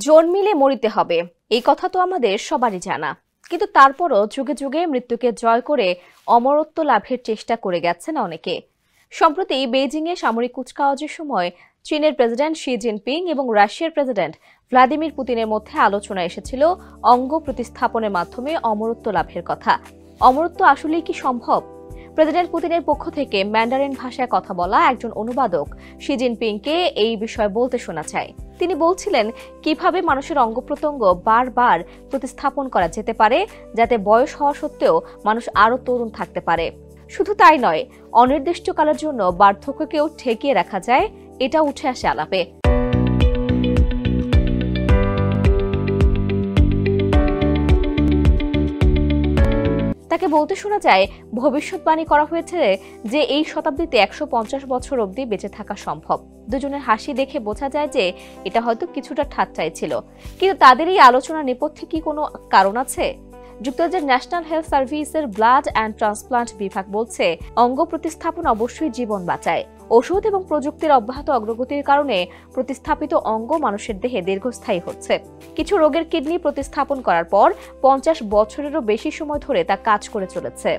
জন্মিলে মরিতে হবে এই কথা তো আমাদের সবারই জানা, কিন্তু তারপরও যুগে যুগে মৃত্যুকে জয় করে অমরত্ব লাভের চেষ্টা করে গেছেন অনেকে। সম্প্রতি বেইজিংয়ে সামরিক কুচকাওয়াজের সময় চীনের প্রেসিডেন্ট শি জিনপিং এবং রাশিয়ার প্রেসিডেন্ট ভ্লাদিমির পুতিনের মধ্যে আলোচনা এসেছিল অঙ্গ প্রতিস্থাপনের মাধ্যমে অমরত্ব লাভের কথা। অমরত্ব আসলেই কি সম্ভব? প্রেসিডেন্ট পুতিনের পক্ষ থেকে ম্যান্ডারিন ভাষায় কথা বলা একজন অনুবাদক শি জিনপিংকে এই বিষয়ে বলতে শোনা যায়। তিনি বলছিলেন কিভাবে মানুষের অঙ্গ প্রত্যঙ্গ বারবার প্রতিস্থাপন করা যেতে পারে যাতে বয়স হওয়া সত্ত্বেও মানুষ আরো তরুণ থাকতে পারে। শুধু তাই নয়, অনির্দিষ্টকালের জন্য বার্ধক্যকেও ঠেকিয়ে রাখা যায়, এটা উঠে আসে আলাপে। তাকে বলতে শোনা যায়, ভবিষ্যৎবাণী করা হয়েছে যে এই শতাব্দীতে 150 বছর অবধি বেঁচে থাকা সম্ভব। দুজনের হাসি দেখে বোঝা যায় যে এটা হয়তো কিছুটা ঠাট্টাই ছিল, কিন্তু তাদের এই আলোচনার নেপথ্যে কি কোনো কারণ আছে? যুক্তরাজ্যের ন্যাশনাল হেলথ সার্ভিসের ব্লাড অ্যান্ড ট্রান্সপ্লান্ট বিভাগ বলছে, অঙ্গ প্রতিস্থাপন অবশ্যই জীবন বাঁচায়। ওষুধ এবং প্রযুক্তির অব্যাহত অগ্রগতির কারণে প্রতিস্থাপিত অঙ্গ মানুষের দেহে দীর্ঘস্থায়ী হচ্ছে। কিছু রোগের কিডনি প্রতিস্থাপন করার পর 50 বছরেরও বেশি সময় ধরে তা কাজ করে চলেছে।